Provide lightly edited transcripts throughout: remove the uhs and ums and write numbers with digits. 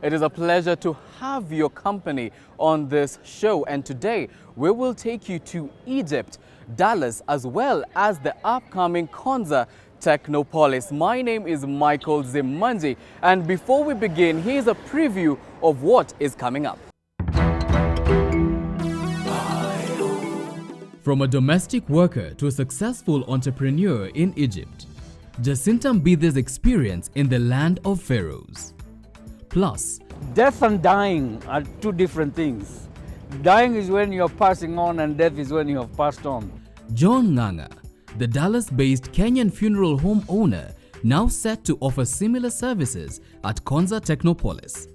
It is a pleasure to have your company on this show, and today we will take you to Egypt, Dallas, as well as the upcoming Konza Technopolis. My name is Michael Zimanji, and before we begin, here's a preview of what is coming up. From a domestic worker to a successful entrepreneur in Egypt, Jacinta Mbithe's experience in the land of pharaohs. Plus, death and dying are two different things. Dying is when you're passing on, and death is when you have passed on. John Nganga, the Dallas-based Kenyan funeral home owner, now set to offer similar services at Konza Technopolis.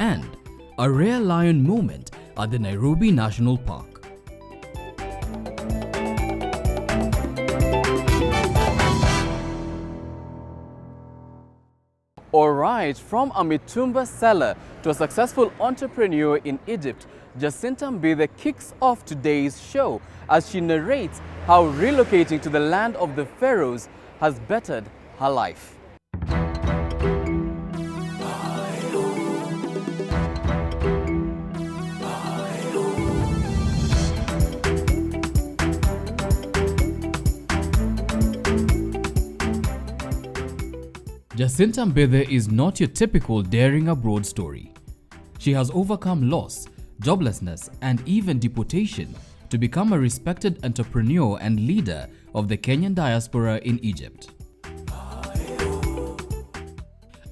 And a rare lion moment at the Nairobi National Park. Alright, from a mitumba seller to a successful entrepreneur in Egypt, Jacinta Mbithe kicks off today's show as she narrates how relocating to the land of the pharaohs has bettered her life. Jacinta Mbithe is not your typical daring abroad story. She has overcome loss, joblessness, and even deportation to become a respected entrepreneur and leader of the Kenyan diaspora in Egypt.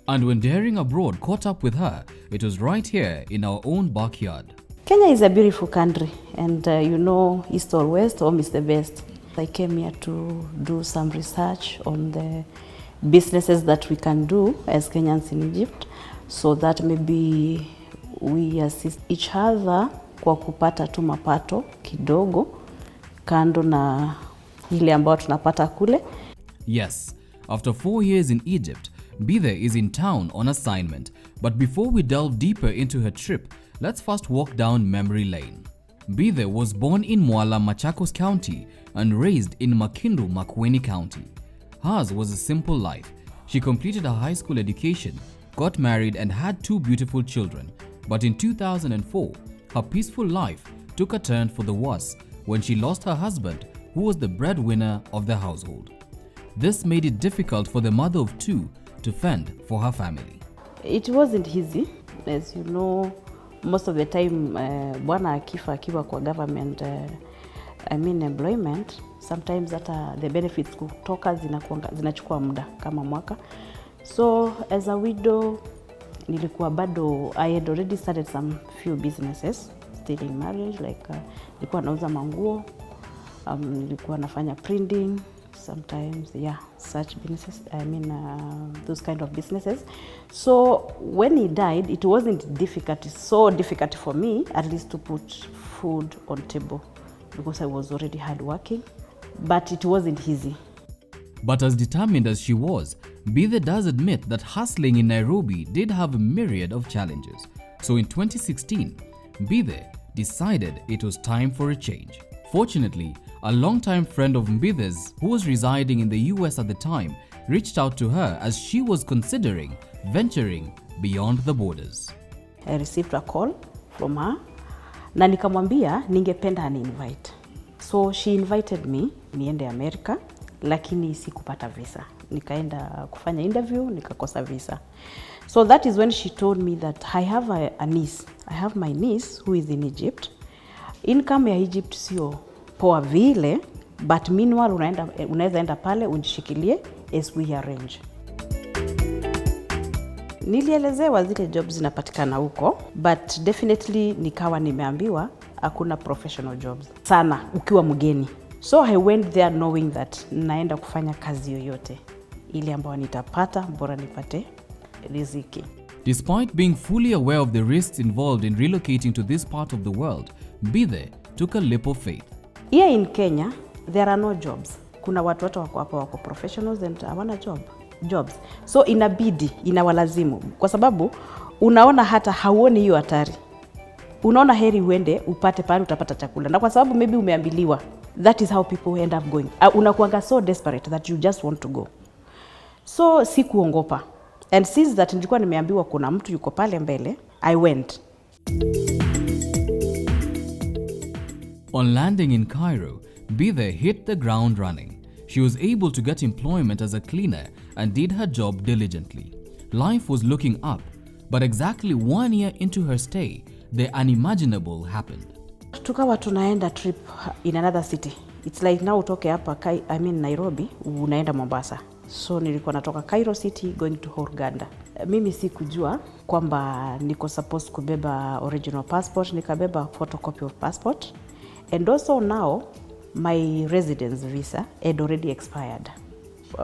And when daring abroad caught up with her, it was right here in our own backyard. Kenya is a beautiful country, and east or west, home is the best. I came here to do some research on the businesses that we can do as Kenyans in Egypt, so that maybe we assist each other kwa kupata tu mapato kidogo kando na ile ambayo tunapata kule. Yes, after 4 years in Egypt, Mbithe is in town on assignment. But before we delve deeper into her trip, let's first walk down memory lane. Mbithe was born in Mwala, Machakos County and raised in Makindu, Makueni County. Hers was a simple life. She completed her high school education, got married and had 2 beautiful children. But in 2004, her peaceful life took a turn for the worse when she lost her husband, who was the breadwinner of the household. This made it difficult for the mother of 2 to fend for her family. It wasn't easy. As you know, most of the time, bwana akiwa kwa government, employment, sometimes the benefits kutoka zinachukua muda kama mwaka. So as a widow, nilikuwa bado, I had already started some few businesses still in marriage, like nilikuwa nauza manguo, nilikuwa nafanya printing sometimes, such businesses, those kind of businesses. So when he died, it wasn't so difficult for me at least to put food on table, because I was already hardworking, but it wasn't easy. But as determined as she was, Mbithe does admit that hustling in Nairobi did have a myriad of challenges. So in 2016, Mbithe decided it was time for a change. Fortunately, a longtime friend of Mbithe's, who was residing in the US at the time, reached out to her as she was considering venturing beyond the borders. I received a call from her, na nikamwambia ningependa ani-invite. So she invited me niende America, lakini sikupata visa. Nikaenda kufanya interview, nikakosa visa. So that is when she told me that I have a niece. I have my niece who is in Egypt. Income ya Egypt sio poa vile, but meanwhile unaweza enda pale unjishikilie as we arrange. Nilielezewa zile jobs zinapatikana huko, but definitely nikawa nimeambiwa hakuna professional jobs sana ukiwa mgeni. So I went there knowing that naenda kufanya kazi yoyote ile ambayo nitapata, bora nipate riziki. Despite being fully aware of the risks involved in relocating to this part of the world, Mbithe took a leap of faith. Here in Kenya, there are no jobs. Kuna watu wako hapa wako professionals and hawana jobs. So inawalazimu, kwa sababu unaona hata hauoni hiyo hatari. Unaona heri uende upate pale utapata chakula. Na kwa sababu maybe umeambiliwa, that is how people end up going. Unakuanga so desperate that you just want to go. So sikuongopa. And since that nilikuwa nimeambiwa kuna mtu yuko pale mbele, I went. On landing in Cairo, Mbithe hit the ground running. She was able to get employment as a cleaner and did her job diligently. Life was looking up, but exactly 1 year into her stay, the unimaginable happened. Tukawa tunaenda trip in another city. It's like now utoke hapa Nairobi, unaenda Mombasa. So nilikuwa natoka Cairo City going to Hurghada. Mimi sikujua kwamba niko supposed kubeba original passport, nikabeba photocopy of passport. And also now my residence visa had already expired.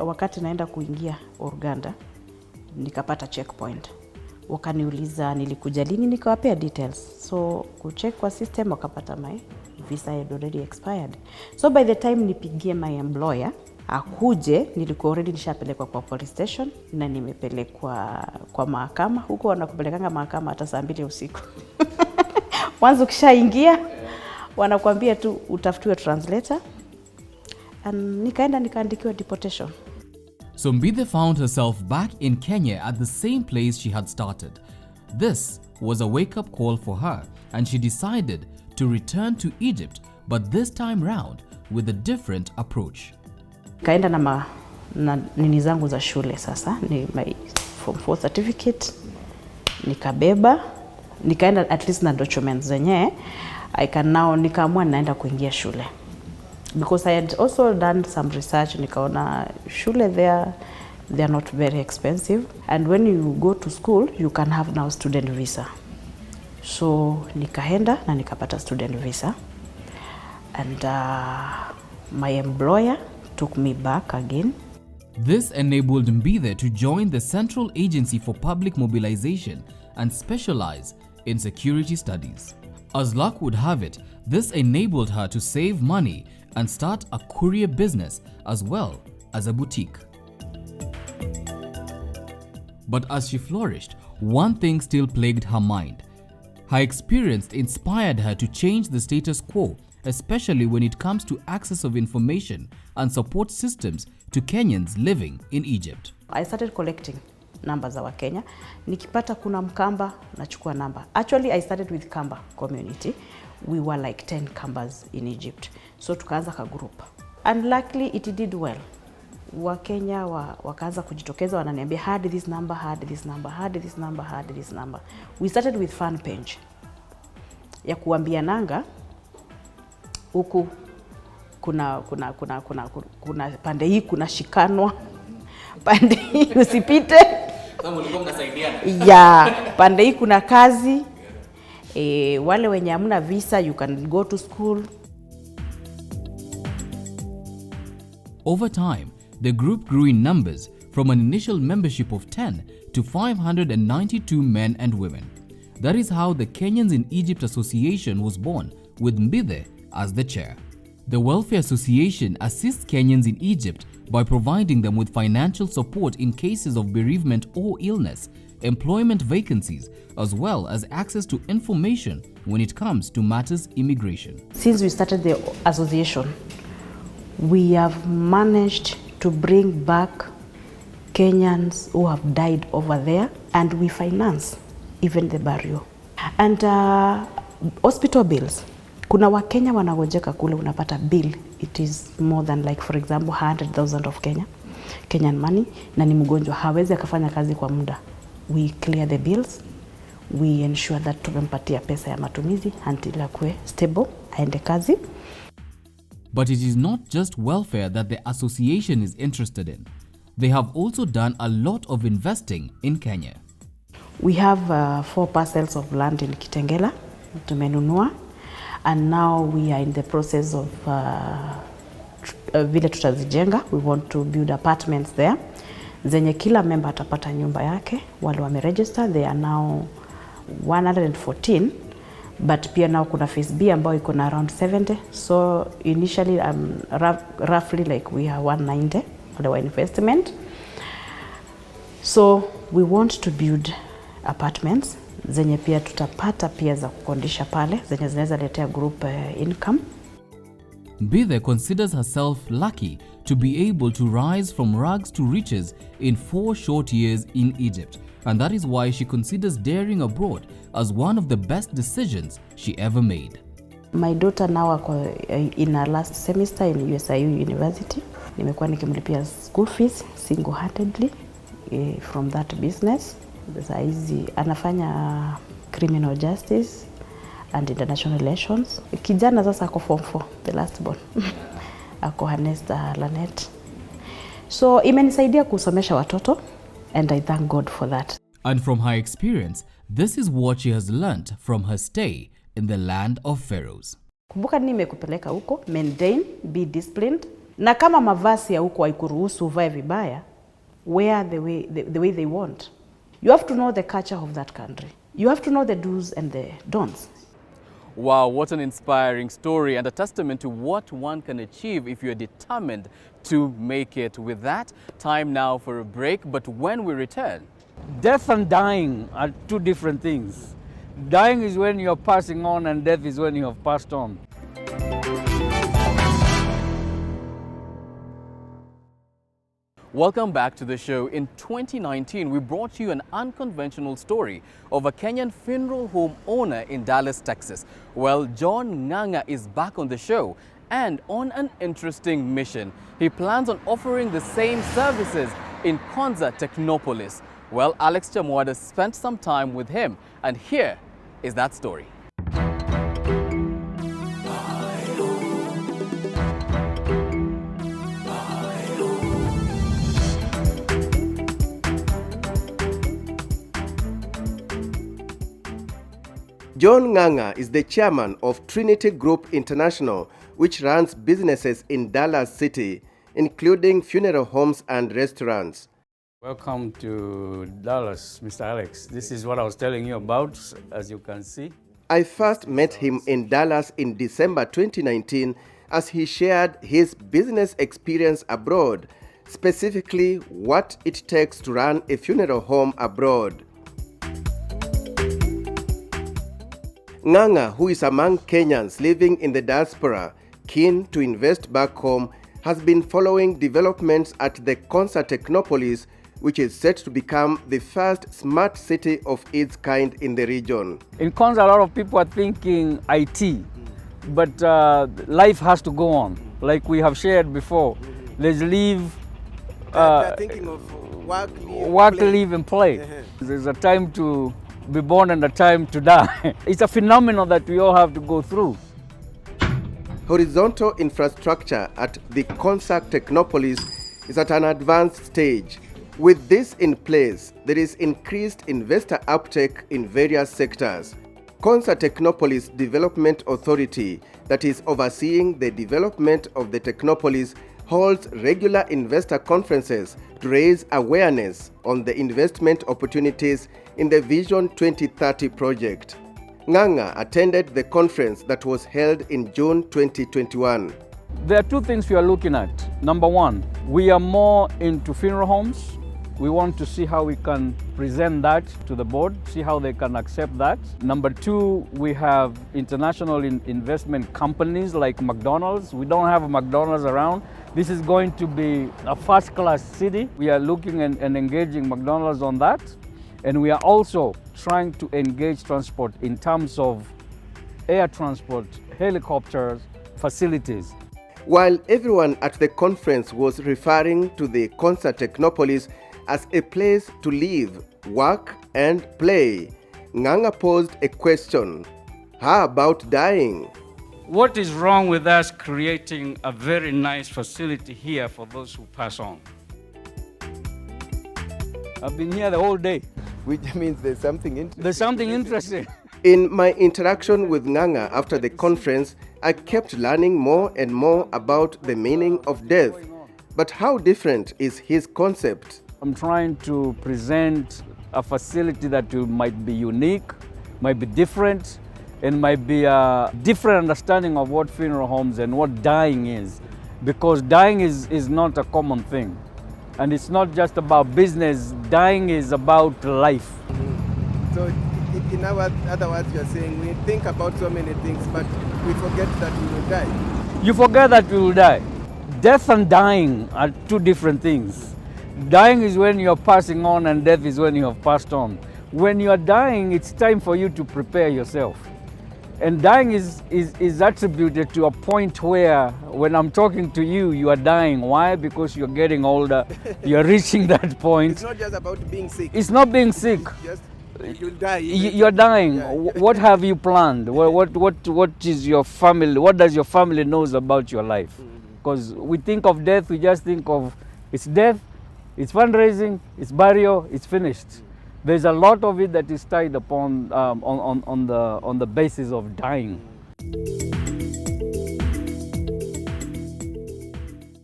Wakati naenda kuingia Hurghada, nikapata checkpoint. Wakaniuliza nilikuja lini, nikawapea details. So kucheck kwa system wakapata my visa had already expired. So by the time nipigie my employer akuje, nilikuwa already nishapelekwa kwa police station na nimepelekwa kwa mahakama. Huko wanakupelekanga mahakama hata saa 2 usiku. Mwanzo ukishaingia wanakuambia tu utafutiwe translator. And nikaenda nikaandikiwa deportation. So Mbithe found herself back in Kenya at the same place she had started. This was a wake-up call for her, and she decided to return to Egypt, but this time round with a different approach. Kaenda na nini zangu za shule sasa, ni my form 4 certificate, nikabeba, nikaenda at least na documents zenye nikaamua naenda kuingia shule. Because I had also done some research, nikaona shule they are not very expensive, and when you go to school you can have now student visa. So nikaenda na nikapata student visa, and my employer took me back again. This enabled Mbithe to join the Central Agency for Public Mobilization and specialize in security studies. As luck would have it, this enabled her to save money and start a courier business as well as a boutique. But as she flourished, one thing still plagued her mind. Her experience inspired her to change the status quo, especially when it comes to access of information and support systems to Kenyans living in Egypt. I started collecting numbers za Wakenya. Nikipata kuna Mkamba, nachukua number. Actually, I started with Kamba community. We were like 10 Kambas in Egypt. So tukaanza ka group. And luckily it did well. Wakenya wakaanza kujitokeza, wananiambia had this number, had this number, had this number, had this number. We started with fan page ya kuambia nanga huku kuna pande hii kuna shikanwa, pande hii usipite. Kama ulikuwa mnasaidiana. Ya, pande hii kuna kazi. Wale wenye hamna visa, you can go to school. Over time, the group grew in numbers from an initial membership of 10 to 592 men and women. That is how the Kenyans in Egypt Association was born, with Mbithe as the chair. The Welfare Association assists Kenyans in Egypt by providing them with financial support in cases of bereavement or illness, employment vacancies, as well as access to information when it comes to matters immigration. Since we started the association, we have managed to bring back Kenyans who have died over there, and we finance even the burial. And hospital bills. Kuna Wakenya wanagojeka kule, unapata bill, it is more than like for example 100,000 of Kenyan money, na ni mgonjwa hawezi akafanya kazi kwa muda. We clear the bills, we ensure that tumempatia pesa ya matumizi until akue stable aende kazi. But it is not just welfare that the association is interested in. They have also done a lot of investing in Kenya. We have 4 parcels of land in Kitengela, tumenunua, and now we are in the process of vile tutazijenga. We want to build apartments there. Zenye kila member atapata nyumba yake. Wale wameregister, they are now 114, but pia now kuna phase B ambayo iko na around 70. So initially roughly like we are 190 for the investment. So we want to build apartments zenye pia tutapata pia za kukondisha pale, zenye zinaweza letea group income. Mbithe considers herself lucky to be able to rise from rags to riches in 4 short years in Egypt, and that is why she considers daring abroad as one of the best decisions she ever made. My daughter now in her last semester in USIU University. Nimekuwa nikimlipia school fees single-handedly from that business. Sasa hizi anafanya criminal justice and international relations. Kijana sasa ako form 4, the last born. Ako Hanesta Lanet. So imenisaidia kusomesha watoto and I thank God for that. And from her experience, this is what she has learnt from her stay in the land of pharaohs. Kumbuka nini imekupeleka huko, maintain, be disciplined. Na kama mavazi ya huko haikuruhusu uvae vibaya, wear the way they want. You have to know the culture of that country. You have to know the do's and the don'ts. Wow, what an inspiring story and a testament to what one can achieve if you're determined to make it. With that, time now for a break, but when we return... Death and dying are two different things. Dying is when you're passing on and death is when you have passed on. Welcome back to the show. In 2019, we brought you an unconventional story of a Kenyan funeral home owner in Dallas, Texas. Well, John Ng'ang'a is back on the show and on an interesting mission. He plans on offering the same services in Konza, Technopolis. Well, Alex Chamwada spent some time with him, and here is that story. John Ng'ang'a is the chairman of Trinity Group International, which runs businesses in Dallas City, including funeral homes and restaurants. Welcome to Dallas, Mr. Alex. This is what I was telling you about, as you can see. I first met him in Dallas in December 2019 as he shared his business experience abroad, specifically what it takes to run a funeral home abroad. Ng'ang'a, who is among Kenyans living in the diaspora, keen to invest back home, has been following developments at the Konza Technopolis, which is set to become the first smart city of its kind in the region. In Konza, a lot of people are thinking IT, but life has to go on. Like we have shared before, there's live, They're thinking of work, live, and play. There's a time to be born and a time to die. It's a phenomenon that we all have to go through. Horizontal infrastructure at the Konza Technopolis is at an advanced stage. With this in place, there is increased investor uptake in various sectors. Konza Technopolis Development Authority, that is overseeing the development of the Technopolis, holds regular investor conferences to raise awareness on the investment opportunities in the Vision 2030 project. Ng'ang'a attended the conference that was held in June 2021. There are two things we are looking at. Number one, we are more into funeral homes. We want to see how we can present that to the board, see how they can accept that. Number two, we have international investment companies like McDonald's. We don't have a McDonald's around. This is going to be a first-class city. We are looking and engaging McDonald's on that. And we are also trying to engage transport in terms of air transport, helicopters, facilities. While everyone at the conference was referring to the Konza Technopolis as a place to live, work, and play, Ng'ang'a posed a question. How about dying? What is wrong with us creating a very nice facility here for those who pass on? I've been here the whole day. Which means there's something interesting. There's something interesting. In my interaction with Ng'ang'a after the conference, I kept learning more and more about the meaning of death. But how different is his concept? I'm trying to present a facility that might be unique, might be different, and might be a different understanding of what funeral homes and what dying is. Because dying is not a common thing. And it's not just about business, dying is about life. So in other words, you're saying we think about so many things, but we forget that we will die. You forget that you will die. Death and dying are two different things. Dying is when you're passing on, and death is when you have passed on. When you are dying, it's time for you to prepare yourself. And dying is attributed to a point where, when I'm talking to you, you are dying. Why? Because you're getting older. You're reaching that point. It's not just about being sick. It's not being sick. Just you'll die. You're dying. Yeah. What have you planned? What is your family? What does your family knows about your life? Because we think of death, we just think of it's death, it's fundraising, it's burial, it's finished. There's a lot of it that is tied upon on the basis of dying.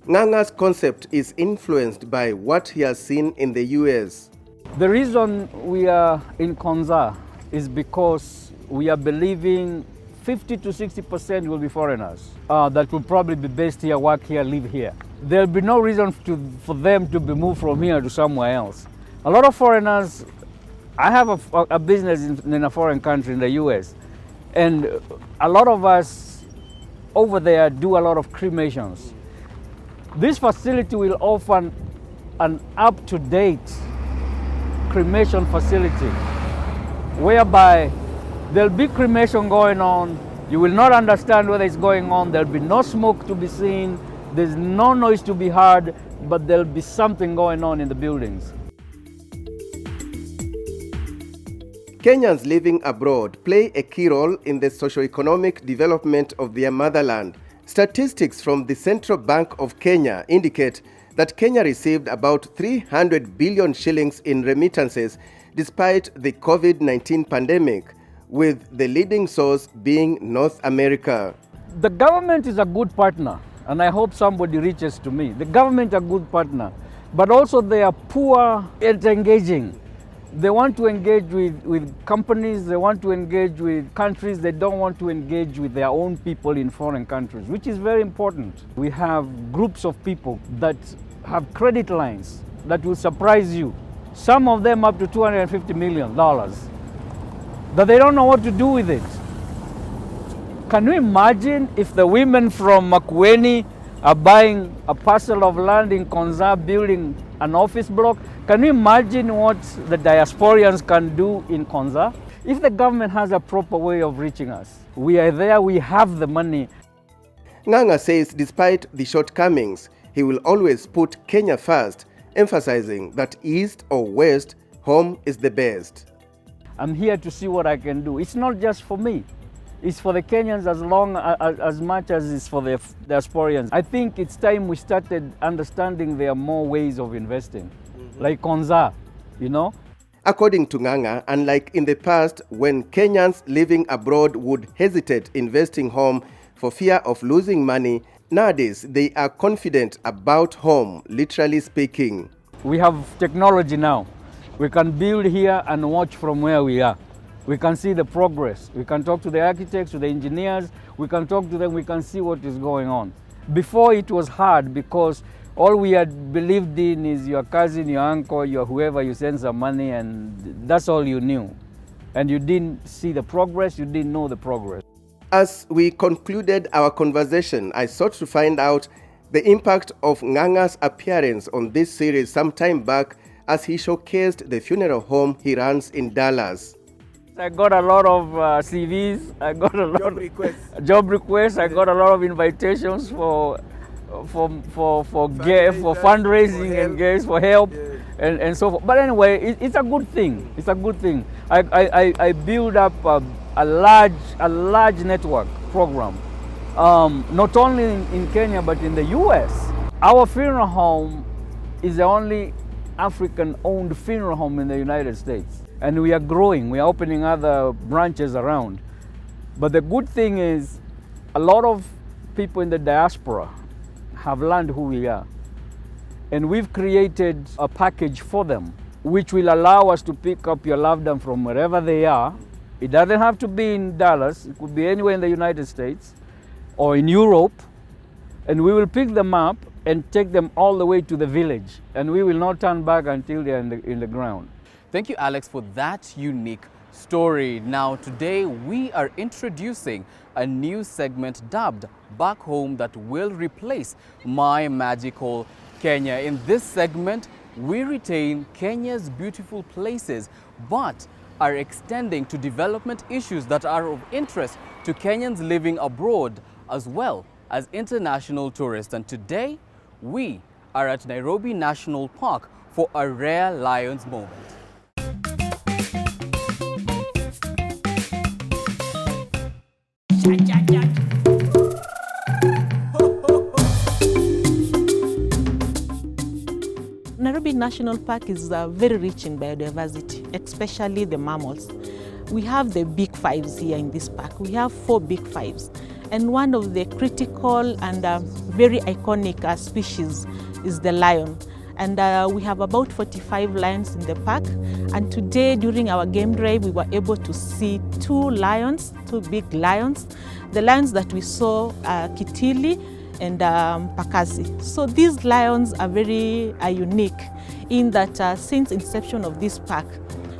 Nganga's concept is influenced by what he has seen in the US. The reason we are in Konza is because we are believing 50 to 60% will be foreigners that will probably be based here, work here, live here. There'll be no reason for them to be moved from here to somewhere else. A lot of foreigners, I have a business in a foreign country, in the US, and a lot of us over there do a lot of cremations. This facility will offer an up-to-date cremation facility, whereby there'll be cremation going on. You will not understand whether it's going on. There'll be no smoke to be seen. There's no noise to be heard, but there'll be something going on in the buildings. Kenyans living abroad play a key role in the socio-economic development of their motherland. Statistics from the Central Bank of Kenya indicate that Kenya received about 300 billion shillings in remittances despite the COVID-19 pandemic, with the leading source being North America. The government is a good partner, and I hope somebody reaches to me. The government is a good partner, but also they are poor at engaging. They want to engage with companies, they want to engage with countries, they don't want to engage with their own people in foreign countries, which is very important. We have groups of people that have credit lines that will surprise you. Some of them up to $250 million, that they don't know what to do with it. Can you imagine if the women from Makueni are buying a parcel of land in Konza, building an office block? Can you imagine what the diasporians can do in Konza? If the government has a proper way of reaching us, we are there, we have the money. Nganga says despite the shortcomings, he will always put Kenya first, emphasizing that east or west, home is the best. I'm here to see what I can do. It's not just for me. It's for the Kenyans as much as it's for the diasporians. I think it's time we started understanding there are more ways of investing, like Konza, you know. According to Nganga, unlike in the past when Kenyans living abroad would hesitate investing home for fear of losing money, nowadays they are confident about home, literally speaking. We have technology now. We can build here and watch from where we are. We can see the progress. We can talk to the architects, to the engineers. We can talk to them. We can see what is going on. Before it was hard because all we had believed in is your cousin, your uncle, your whoever, you send some money and that's all you knew. And you didn't see the progress, you didn't know the progress. As we concluded our conversation, I sought to find out the impact of Nganga's appearance on this series some time back as he showcased the funeral home he runs in Dallas. I got a lot of CVs, I got a lot of job requests, I got a lot of invitations for fundraising and gigs, for help, and so forth. But anyway, it's a good thing. It's a good thing. I build up a large network program, not only in Kenya but in the US. Our funeral home is the only African-owned funeral home in the United States. And we are growing, we are opening other branches around. But the good thing is, a lot of people in the diaspora have learned who we are. And we've created a package for them, which will allow us to pick up your loved one from wherever they are. It doesn't have to be in Dallas, it could be anywhere in the United States or in Europe. And we will pick them up and take them all the way to the village. And we will not turn back until they're in the ground. Thank you, Alex, for that unique story. Now, today we are introducing a new segment dubbed Back Home that will replace My Magical Kenya. In this segment, we retain Kenya's beautiful places, but are extending to development issues that are of interest to Kenyans living abroad as well as international tourists. And today, we are at Nairobi National Park for a rare Lions moment. Nairobi National Park is very rich in biodiversity, especially the mammals. We have the big fives here in this park. We have 4 big fives. And one of the critical and very iconic species is the lion. And we have about 45 lions in the park. And today, during our game drive, we were able to see 2 lions, 2 big lions. The lions that we saw are Kitili and Pakasi. So these lions are very unique in that since inception of this park,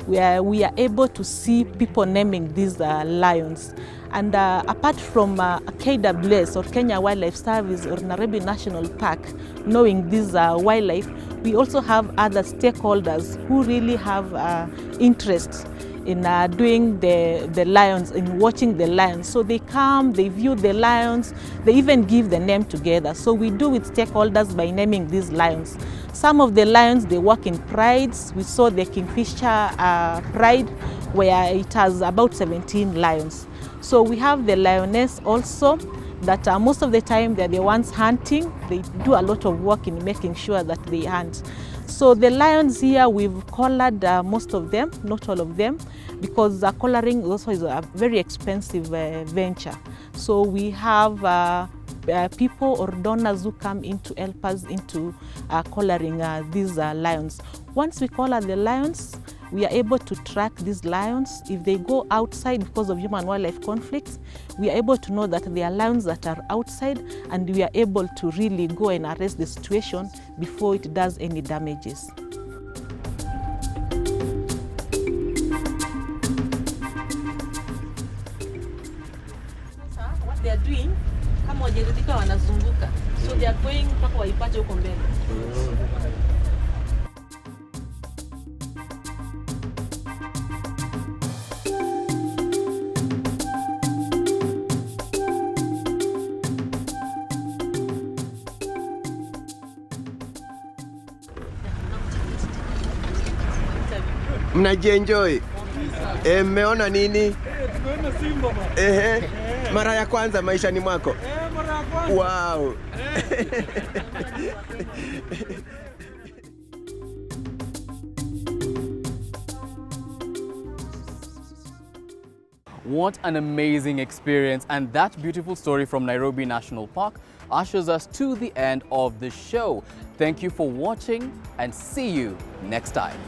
we are able to see people naming these lions. And apart from KWS or Kenya Wildlife Service or Nairobi National Park knowing this wildlife, we also have other stakeholders who really have interest in doing the lions, in watching the lions. So they come, they view the lions, they even give the name together. So we do with stakeholders by naming these lions. Some of the lions, they work in prides. We saw the Kingfisher pride where it has about 17 lions. So we have the lioness also that most of the time they're the ones hunting. They do a lot of work in making sure that they hunt. So the lions here, we've collared most of them, not all of them, because collaring also is a very expensive venture. So we have people or donors who come in to help us into collaring these lions. Once we collar the lions, we are able to track these lions. If they go outside because of human-wildlife conflicts, we are able to know that they are lions that are outside, and we are able to really go and arrest the situation before it does any damages. What they are doing, kama wajeridhika wanazunguka. So they are going mpaka waipate huko mbele. Mnajienjoy? Mmeona nini? Tumeona simba baba. Mara ya kwanza maishani mwako? Mara ya kwanza. Wow. What an amazing experience, and that beautiful story from Nairobi National Park ushers us to the end of the show. Thank you for watching and see you next time.